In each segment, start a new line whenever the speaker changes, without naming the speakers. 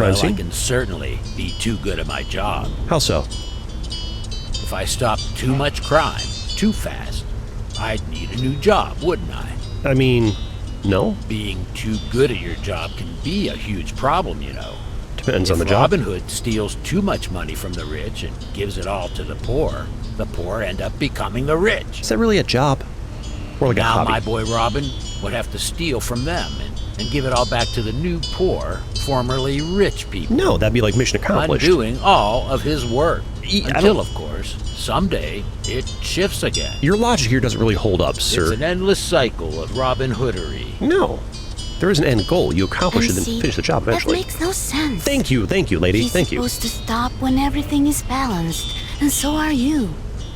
crime scene.
I can certainly be too good at my job.
How so?
If I stopped too much crime too fast, I'd need a new job, wouldn't I?
I mean, no.
Being too good at your job can be a huge problem, you know.
Depends on the
If
job.
Robin Hood steals too much money from the rich and gives it all to the poor end up becoming the rich.
Is that really a job? Or like a
Now
hobby?
my boy Robin would have to steal from them and give it all back to the new poor, formerly rich people.
No, that'd be like mission accomplished.
Undoing all of his work.
I
Until,
don't-
of course, someday it shifts again.
Your logic here doesn't really hold up, sir.
It's an endless cycle of Robin Hoodery.
No. There is an end goal. You accomplish it and finish the job eventually.
That makes no sense.
Thank you, lady.
He's
Thank you.
supposed to stop when everything is balanced, and so are you.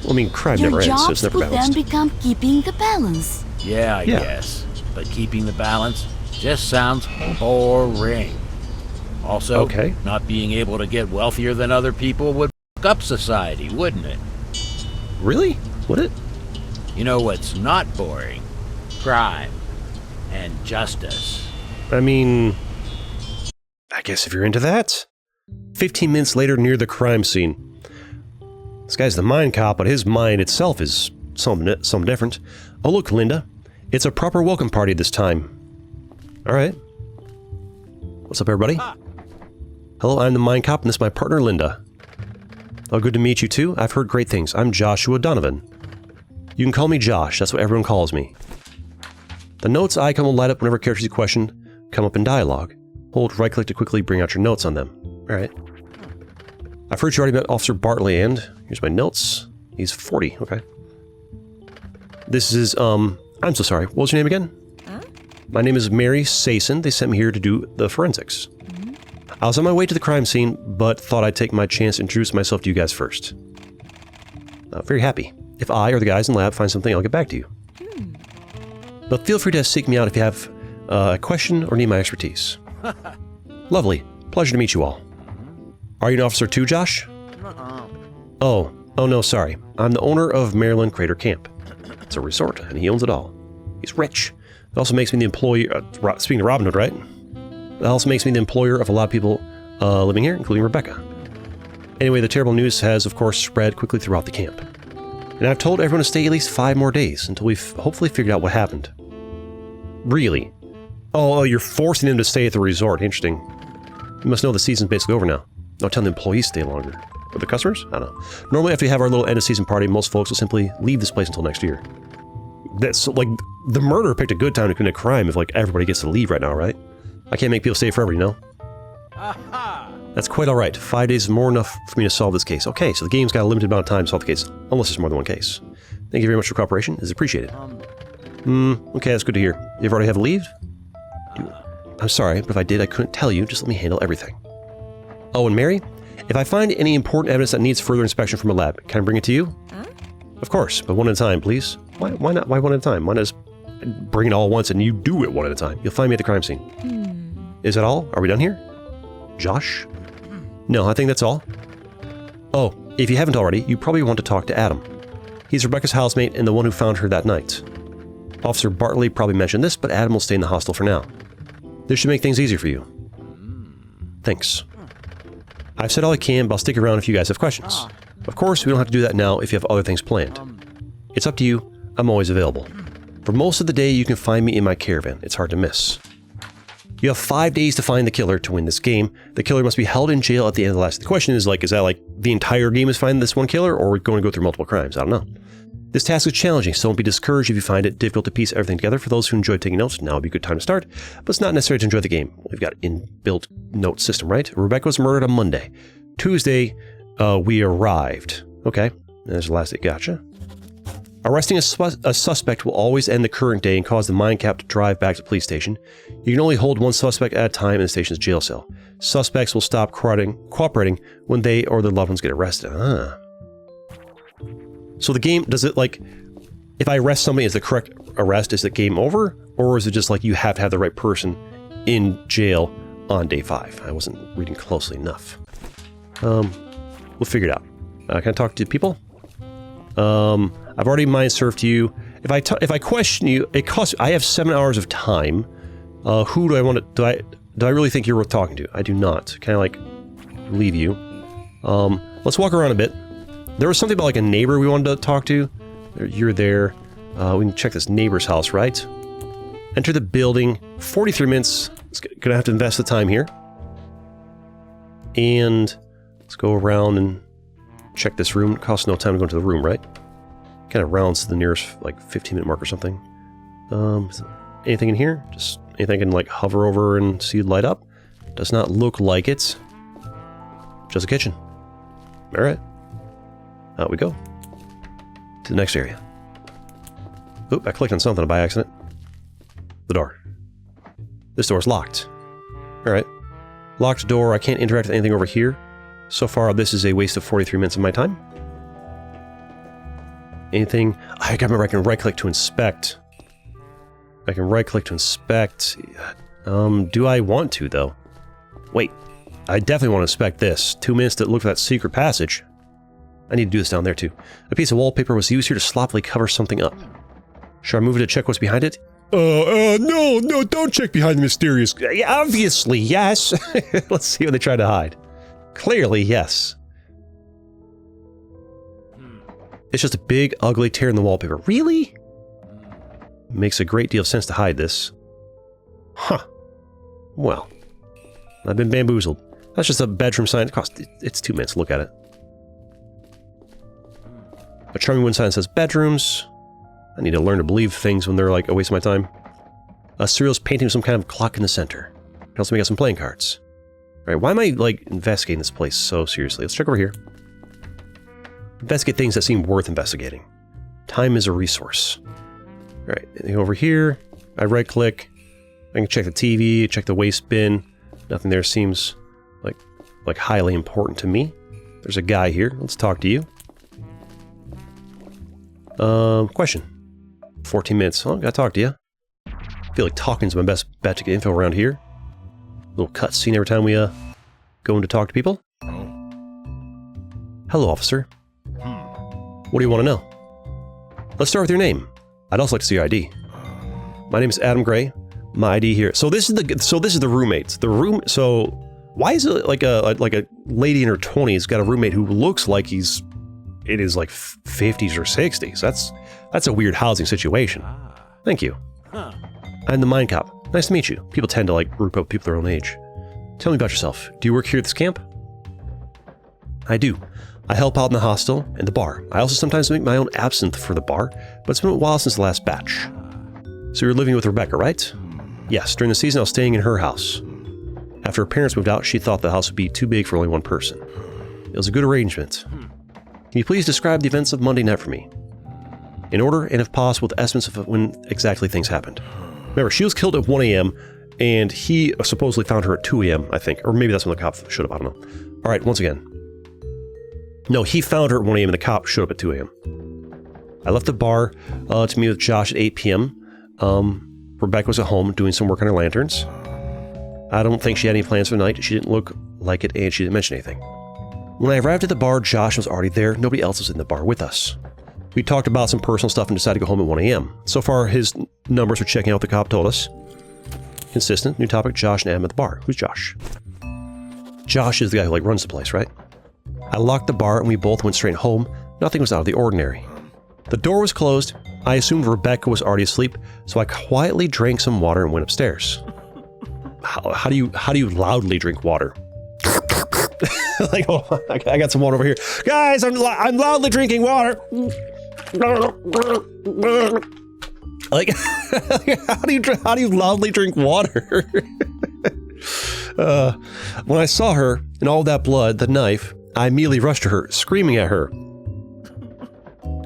Well, I mean, crime
Your
never ends, so
jobs
it's never
would then
balanced.
become keeping the balance.
Yeah, I guess. But keeping the balance just sounds boring. Also,
Okay.
not being able to get wealthier than other people would fuck up society, wouldn't it?
Really? Would it?
You know what's not boring? Crime and justice.
I mean, I guess if you're into that. 15 minutes later, near the crime scene. This guy's the mind cop, but his mind itself is something different. Oh, look, Linda. It's a proper welcome party this time. All right. What's up, everybody? Hello, I'm the mind cop, and this is my partner, Linda. Oh, good to meet you, too. I've heard great things. I'm Joshua Donovan. You can call me Josh. That's what everyone calls me. The notes icon will light up whenever characters you question come up in dialogue. Hold right-click to quickly bring out your notes on them. All right. I've heard you already met Officer Bartley, and here's my notes. He's 40. Okay. This is, I'm so sorry. What was your name again? My name is Mary Sason. They sent me here to do the forensics. I was on my way to the crime scene, but thought I'd take my chance to introduce myself to you guys first. Very happy. If I or the guys in the lab find something, I'll get back to you. But feel free to seek me out if you have a question or need my expertise. Lovely. Pleasure to meet you all. Are you an officer too, Josh? Oh no, sorry. I'm the owner of Maryland Crater Camp. It's a resort, and he owns it all. He's rich. It also makes me the employee, speaking of Robin Hood, right? It also makes me the employer of a lot of people living here, including Rebecca. Anyway, the terrible news has, of course, spread quickly throughout the camp. And I've told everyone to stay at least 5 more days until we've hopefully figured out what happened. Really? Oh, you're forcing them to stay at the resort. Interesting. You must know the season's basically over now. I'll tell the employees to stay longer. Or the customers? I don't know. Normally, after we have our little end-of-season party, most folks will simply leave this place until next year. That's, like, the murderer picked a good time to commit a crime if, like, everybody gets to leave right now, right? I can't make people stay forever, you know? That's quite alright. 5 days is more enough for me to solve this case. Okay, so the game's got a limited amount of time to solve the case, unless there's more than one case. Thank you very much for your cooperation. It's appreciated. Okay, that's good to hear. You've already have leave? I'm sorry, but if I did, I couldn't tell you. Just let me handle everything. Oh, and Mary? If I find any important evidence that needs further inspection from a lab, can I bring it to you? Of course, but one at a time, please. Why not? Why one at a time? Why not just bring it all at once and you do it one at a time? You'll find me at the crime scene. Is that all? Are we done here? Josh? No, I think that's all. Oh, if you haven't already, you probably want to talk to Adam. He's Rebecca's housemate and the one who found her that night. Officer Bartley probably mentioned this, but Adam will stay in the hostel for now. This should make things easier for you. Thanks. I've said all I can, but I'll stick around if you guys have questions. Of course, we don't have to do that now if you have other things planned. It's up to you. I'm always available. For most of the day, you can find me in my caravan. It's hard to miss. You have 5 days to find the killer to win this game. The killer must be held in jail at the end of the last. The question is, like, is that like the entire game is finding this one killer, or are we going to go through multiple crimes? I don't know. This task is challenging, so don't be discouraged if you find it difficult to piece everything together. For those who enjoy taking notes, now would be a good time to start, but it's not necessary to enjoy the game. We've got inbuilt note system, right? Rebecca was murdered on Monday. Tuesday, we arrived. Okay, there's the last day. Gotcha. Arresting a suspect will always end the current day and cause the Mindcap to drive back to the police station. You can only hold one suspect at a time in the station's jail cell. Suspects will stop cooperating when they or their loved ones get arrested. So the game, does it like, if I arrest somebody, is the correct arrest, is the game over? Or is it just like you have to have the right person in jail on day 5? I wasn't reading closely enough. We'll figure it out. Can I talk to people? I've already mind served to you. If I question you, it costs. I have 7 hours of time. Who do I want to? Do I really think you're worth talking to? I do not. Can I, like, leave you? Let's walk around a bit. There was something about, like, a neighbor we wanted to talk to. You're there. We can check this neighbor's house, right? Enter the building. 43 minutes. Gonna have to invest the time here. And let's go around and check this room. It costs no time to go into the room, right? Kind of rounds to the nearest, like, 15-minute mark or something. Anything in here? Just anything I can, like, hover over and see light up? Does not look like it. Just a kitchen. Alright. Out we go. To the next area. Oop, I clicked on something by accident. The door. This door's locked. Alright. Locked door. I can't interact with anything over here. So far, this is a waste of 43 minutes of my time. Anything? I can remember I can right-click to inspect. I can right-click to inspect. Do I want to, though? Wait. I definitely want to inspect this. 2 minutes to look for that secret passage. I need to do this down there, too. A piece of wallpaper was used here to sloppily cover something up. Should I move it to check what's behind it? No, don't check behind the mysterious... Yeah, obviously, yes. Let's see what they try to hide. Clearly, yes. It's just a big, ugly tear in the wallpaper. Really? Makes a great deal of sense to hide this. Huh. Well. I've been bamboozled. That's just a bedroom sign. It's 2 minutes. Look at it. A charming wooden sign says bedrooms. I need to learn to believe things when they're like a waste of my time. A surrealist painting with some kind of clock in the center. It also got some playing cards. Alright, why am I, like, investigating this place so seriously? Let's check over here. Investigate things that seem worth investigating. Time is a resource. Alright, anything over here? I right-click. I can check the TV, check the waste bin. Nothing there seems like highly important to me. There's a guy here. Let's talk to you. Question. 14 minutes. Oh, gotta talk to you. I feel like talking's my best bet to get info around here. Little cutscene every time we, go in to talk to people. Hello, officer. What do you want to know? Let's start with your name. I'd also like to see your ID. My name is Adam Gray. My ID here. So this is the roommates. So why is it like a lady in her 20s got a roommate who looks like he's in his like 50s or 60s? That's a weird housing situation. Thank you. I'm the Mindcop. Nice to meet you. People tend to like group up with people their own age. Tell me about yourself. Do you work here at this camp? I do. I help out in the hostel and the bar. I also sometimes make my own absinthe for the bar, but it's been a while since the last batch. So you're living with Rebecca, right? Yes, during the season I was staying in her house. After her parents moved out, she thought the house would be too big for only one person. It was a good arrangement. Can you please describe the events of Monday night for me? In order, and if possible, with estimates of when exactly things happened. Remember, she was killed at 1 a.m., and he supposedly found her at 2 a.m., I think. Or maybe that's when the cop showed up, I don't know. Alright, once again. No, he found her at 1 a.m. and the cop showed up at 2 a.m. I left the bar to meet with Josh at 8 p.m. Rebecca was at home doing some work on her lanterns. I don't think she had any plans for the night. She didn't look like it, and she didn't mention anything. When I arrived at the bar, Josh was already there. Nobody else was in the bar with us. We talked about some personal stuff and decided to go home at 1 a.m. So far, his numbers are checking out what the cop told us. Consistent. New topic, Josh and Adam at the bar. Who's Josh? Josh is the guy who, like, runs the place, right? I locked the bar and we both went straight home. Nothing was out of the ordinary. The door was closed. I assumed Rebecca was already asleep, so I quietly drank some water and went upstairs. How do you loudly drink water? Like, oh, I got some water over here. Guys, I'm loudly drinking water. Like, how do you loudly drink water? When I saw her and all that blood, the knife, I immediately rushed to her, screaming at her.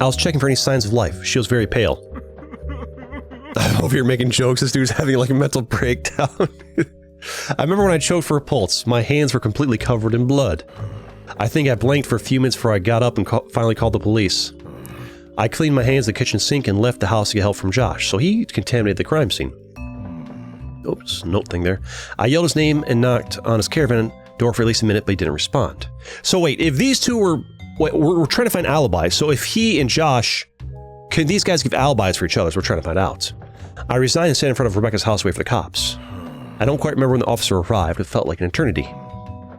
I was checking for any signs of life. She was very pale. I'm over here making jokes. This dude's having like a mental breakdown. I remember when I choked for a pulse. My hands were completely covered in blood. I think I blanked for a few minutes before I got up and finally called the police. I cleaned my hands in the kitchen sink and left the house to get help from Josh, so he contaminated the crime scene. Oops, note thing there. I yelled his name and knocked on his caravan door for at least a minute, but he didn't respond. So wait, if these two were... We're trying to find alibis, so if he and Josh... Can these guys give alibis for each other? So we're trying to find out. I resigned and sat in front of Rebecca's house to wait for the cops. I don't quite remember when the officer arrived. It felt like an eternity.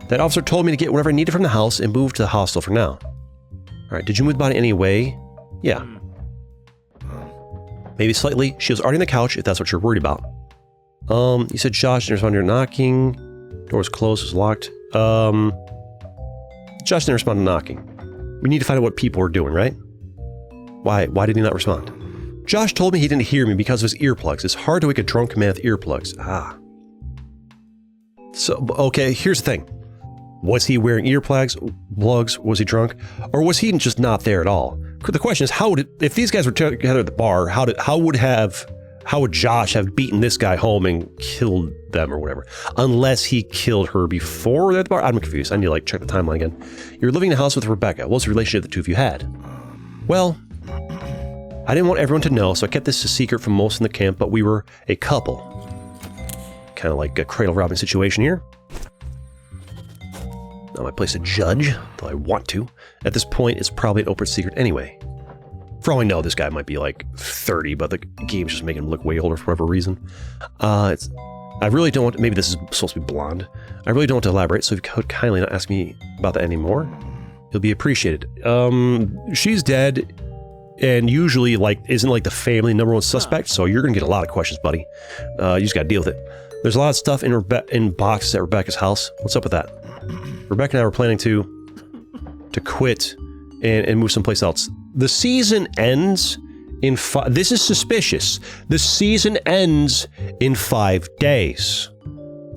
That officer told me to get whatever I needed from the house and move to the hostel for now. Alright, did you move the body anyway? Yeah. Maybe slightly. She was already on the couch, if that's what you're worried about. You said Josh didn't respond to your knocking. Door was closed, was locked. Josh didn't respond to knocking. We need to find out what people were doing, right? Why did he not respond? Josh told me he didn't hear me because of his earplugs. It's hard to wake a drunk man with earplugs. Ah. So, okay, here's the thing. Was he wearing earplugs? Was he drunk? Or was he just not there at all? The question is, if these guys were together at the bar, how would Josh have beaten this guy home and killed them or whatever? Unless he killed her before they're at the bar? I'm confused. I need to check the timeline again. You're living in a house with Rebecca. What was the relationship the two of you had? Well, I didn't want everyone to know, so I kept this a secret from most in the camp, but we were a couple. Kind of like a cradle robbing situation here. Not my place to judge, though I want to. At this point, it's probably an open secret anyway. For all I know, this guy might be 30, but the game's just making him look way older for whatever reason. I really don't want to, maybe this is supposed to be blonde. I really don't want to elaborate, so if you could kindly not ask me about that anymore, it'll be appreciated. She's dead, and usually, isn't the family #1 suspect, so you're gonna get a lot of questions, buddy. You just gotta deal with it. There's a lot of stuff in boxes at Rebecca's house. What's up with that? Rebecca and I were planning to quit and move someplace else. The season ends in this is suspicious. The season ends in 5 days.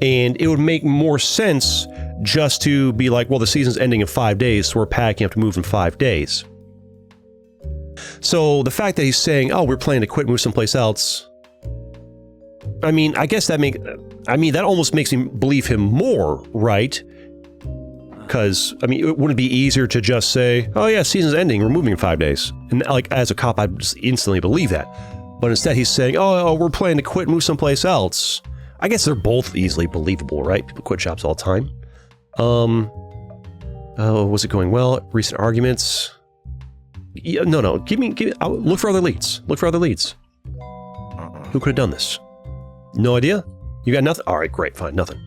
And it would make more sense just to be like, well, the season's ending in 5 days, so we're packing up to move in 5 days. So the fact that he's saying, oh, we're planning to quit and move someplace else, I mean, I guess that almost makes me believe him more, right? Because, I mean, it wouldn't be easier to just say, oh yeah, season's ending, we're moving in 5 days. And as a cop, I'd just instantly believe that. But instead he's saying, oh, we're planning to quit and move someplace else. I guess they're both easily believable, right? People quit jobs all the time. Was it going well? Recent arguments? Yeah, no, look for other leads. Look for other leads. Who could have done this? No idea? You got nothing? All right, great, fine, nothing.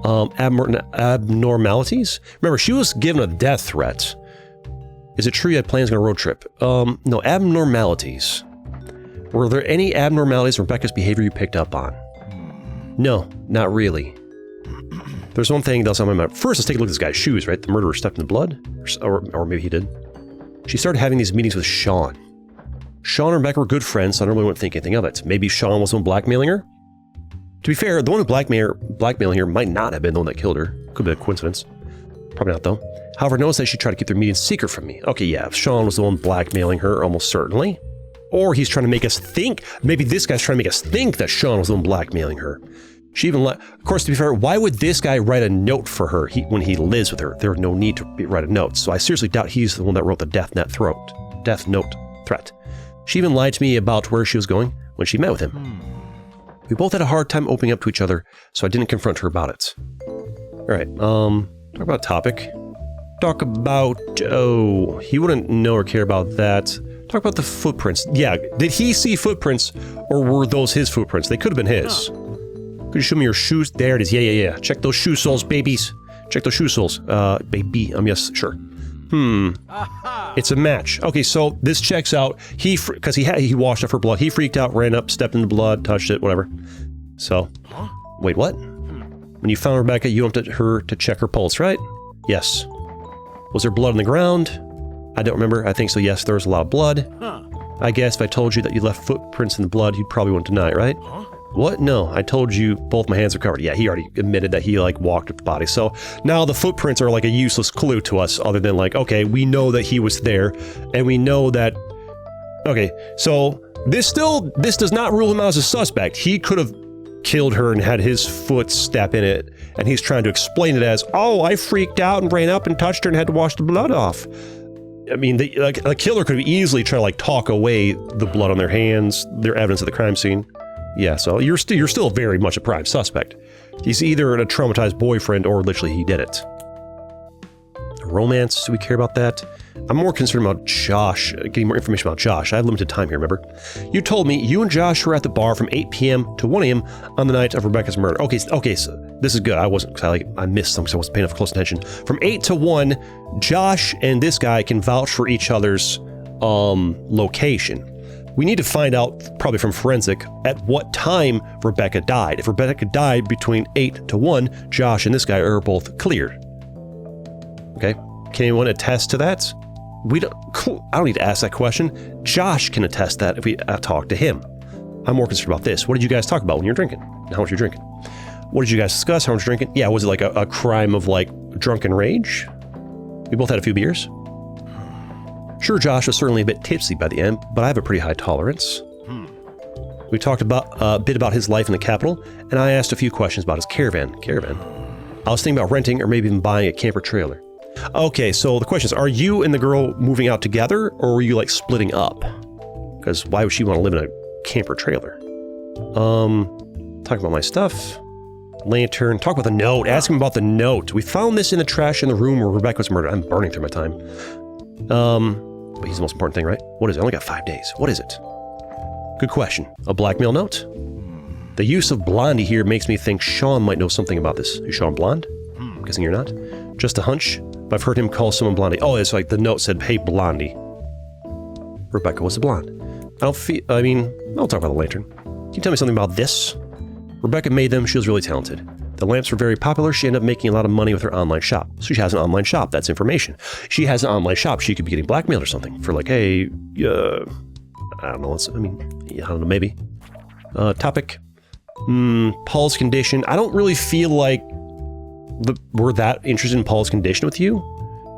Abnormalities? Remember, she was given a death threat. Is it true you had plans on a road trip? No, abnormalities. Were there any abnormalities in Rebecca's behavior you picked up on? No, not really. There's one thing that's on my mind. First, let's take a look at this guy's shoes, right? The murderer stepped in the blood? Or maybe he did. She started having these meetings with Sean. Sean and Rebecca were good friends, so I normally wouldn't think anything of it. Maybe Sean was the one blackmailing her? To be fair, the one who blackmailing her might not have been the one that killed her. Could be a coincidence. Probably not, though. However, I noticed that she tried to keep their meetings secret from me. Okay, yeah, if Sean was the one blackmailing her, almost certainly. Or he's trying to make us think, maybe this guy's trying to make us think that Sean was the one blackmailing her. She even of course, to be fair, why would this guy write a note for her when he lives with her? There was no need to write a note, so I seriously doubt he's the one that wrote the death note threat. She even lied to me about where she was going when she met with him. We both had a hard time opening up to each other, so I didn't confront her about it. Alright, talk about topic. Talk about, he wouldn't know or care about that. Talk about the footprints. Yeah, did he see footprints, or were those his footprints? They could have been his. Could you show me your shoes? There it is. Yeah. Check those shoe soles, babies. Check those shoe soles. Baby. Yes, sure. It's a match. Okay, so this checks out. Because he washed off her blood. He freaked out, ran up, stepped in the blood, touched it, whatever. So, wait, what? When you found Rebecca, you wanted her to check her pulse, right? Yes. Was there blood on the ground? I don't remember. I think so, yes, there was a lot of blood. I guess if I told you that you left footprints in the blood, you probably wouldn't deny it, right? What? No, I told you both my hands are covered. Yeah, he already admitted that he walked up the body. So now the footprints are a useless clue to us other than okay, we know that he was there and we know that, okay, so this does not rule him out as a suspect. He could have killed her and had his foot step in it, and he's trying to explain it as, oh, I freaked out and ran up and touched her and had to wash the blood off. I mean, the killer could have easily tried to talk away the blood on their hands, their evidence of the crime scene. Yeah, so you're still very much a prime suspect. He's either a traumatized boyfriend or literally he did it. romance? Do we care about that? I'm more concerned about Josh, getting more information about Josh. I have limited time here, remember? You told me you and Josh were at the bar from 8 p.m. to 1 a.m. on the night of Rebecca's murder. Okay, so this is good. I missed some because I wasn't paying enough close attention. From 8 to 1, Josh and this guy can vouch for each other's location. We need to find out, probably from forensic, at what time Rebecca died. If Rebecca died between 8 to 1, Josh and this guy are both cleared. Okay? Can anyone attest to that? I don't need to ask that question. Josh can attest that if we talk to him. I'm more concerned about this. What did you guys talk about when you were drinking? How much you drinking? What did you guys discuss? How much drinking? Yeah, was it like a crime of like drunken rage? We both had a few beers. Sure, Josh was certainly a bit tipsy by the end, but I have a pretty high tolerance. We talked about a bit about his life in the capital, and I asked a few questions about his caravan. I was thinking about renting or maybe even buying a camper trailer. Okay, so the question is, are you and the girl moving out together, or were you like splitting up? Because why would she want to live in a camper trailer? Talk about my stuff. Lantern. Talk about the note. Ask him about the note. We found this in the trash in the room where Rebecca was murdered. I'm burning through my time. But he's the most important thing, right? What is it? I only got 5 days. What is it? Good question. A blackmail note? The use of Blondie here makes me think Sean might know something about this. Is Sean blonde? I'm guessing you're not. Just a hunch, but I've heard him call someone Blondie. Oh, it's like the note said, hey, Blondie. Rebecca was a blonde. I'll talk about the lantern. Can you tell me something about this? Rebecca made them. She was really talented. The lamps were very popular. She ended up making a lot of money with her online shop. So she has an online shop. That's information. She has an online shop. She could be getting blackmailed or something for like, hey, I don't know. I don't know, maybe. Topic. Paul's condition. I don't really feel like we're that interested in Paul's condition with you.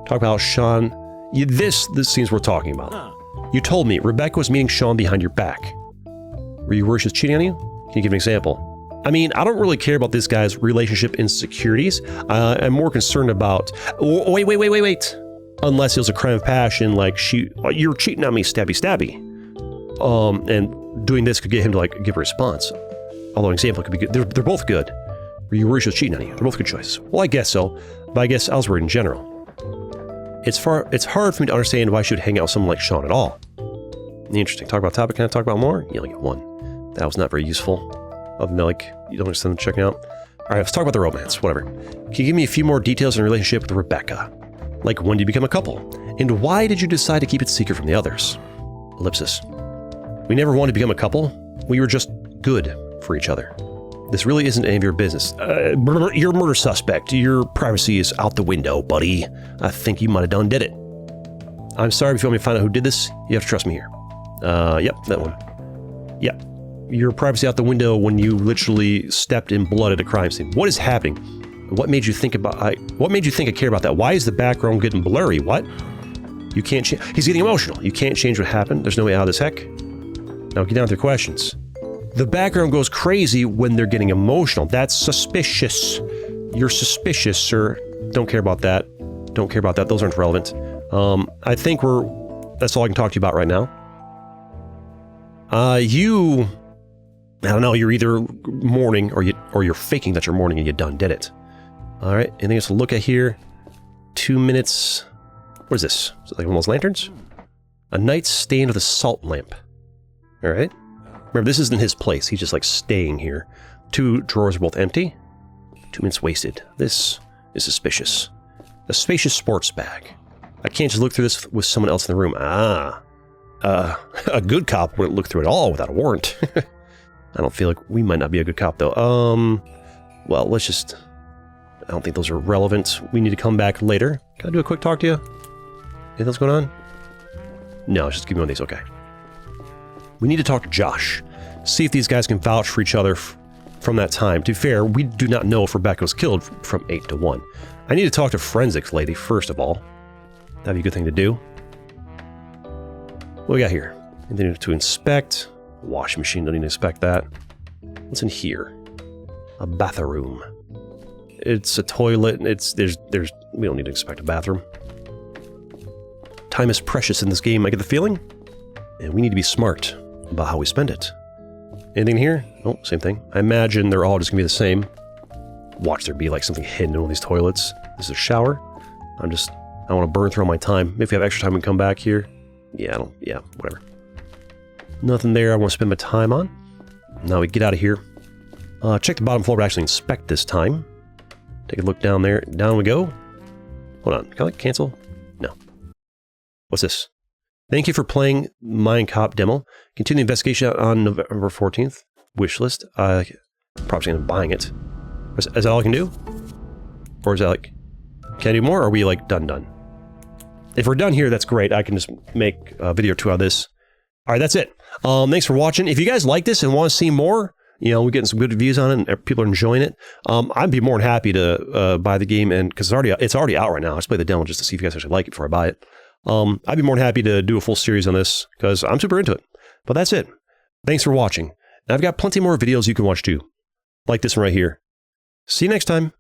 Talk about Sean. This seems worth talking about. You told me Rebecca was meeting Sean behind your back. Were you worried she was cheating on you? Can you give an example? I mean, I don't really care about this guy's relationship insecurities. I'm more concerned about... Wait. Unless it was a crime of passion, like you're cheating on me, stabby. And doing this could get him to like give a response. Although an example could be good. They're both good. Were you worried she was cheating on you? They're both good choices. Well, I guess so. But I guess I was worried in general. It's hard for me to understand why she would hang out with someone like Sean at all. Interesting. Talk about topic. Can I talk about more? You only get one. That was not very useful. Of Melik, you don't understand checking out. All right, let's talk about the romance, whatever. Can you give me a few more details on your relationship with Rebecca? Like when did you become a couple? And why did you decide to keep it secret from the others? Ellipsis. We never wanted to become a couple. We were just good for each other. This really isn't any of your business. You're a murder suspect. Your privacy is out the window, buddy. I think you might have did it. I'm sorry if you want me to find out who did this. You have to trust me here. Yep, that one. Yep. Your privacy out the window when you literally stepped in blood at a crime scene. What is happening? What made you think I care about that? Why is the background getting blurry? What? You can't change. He's getting emotional. You can't change what happened. There's no way out of this heck. Now get down with your questions. The background goes crazy when they're getting emotional. That's suspicious. You're suspicious, sir. Don't care about that. Don't care about that. Those aren't relevant. I think that's all I can talk to you about right now. I don't know, you're either mourning or you're faking that you're mourning and you did it. All right, anything else to look at here? 2 minutes. What is this? Is it like one of those lanterns? A night stand with a salt lamp. All right. Remember, this isn't his place. He's just like staying here. 2 drawers are both empty. 2 minutes wasted. This is suspicious. A spacious sports bag. I can't just look through this with someone else in the room. A good cop wouldn't look through it all without a warrant. I don't feel like we might not be a good cop, though. Well, let's just... I don't think those are relevant. We need to come back later. Can I do a quick talk to you? Anything else going on? No, just give me one of these. Okay. We need to talk to Josh. See if these guys can vouch for each other from that time. To be fair, we do not know if Rebecca was killed from 8 to 1. I need to talk to forensics lady, first of all. That'd be a good thing to do. What do we got here? Anything to inspect? Washing machine, don't need to inspect that. What's in here? A bathroom. It's a toilet. We don't need to inspect a bathroom. Time is precious in this game, I get the feeling. And we need to be smart about how we spend it. Anything here? Oh, same thing. I imagine they're all just gonna be the same. Watch there be like something hidden in one of these toilets. This is a shower. I'm just I don't want to burn through all my time. Maybe if we have extra time, we can come back here. Yeah, whatever. Nothing there I want to spend my time on. Now we get out of here. Check the bottom floor, but actually inspect this time. Take a look down there. Down we go. Hold on. Can I like cancel? No. What's this? Thank you for playing Mindcop demo. Continue the investigation on November 14th. Wishlist. Probably end up buying it. Is that all I can do? Or is that like... Can I do more, or are we like done? If we're done here, that's great. I can just make a video or two out of this. All right, that's it. Thanks for watching. If you guys like this and want to see more, you know, we're getting some good reviews on it and people are enjoying it. I'd be more than happy to buy the game, and because it's already out right now. I just play the demo just to see if you guys actually like it before I buy it. I'd be more than happy to do a full series on this because I'm super into it. But that's it. Thanks for watching. And I've got plenty more videos you can watch too, like this one right here. See you next time.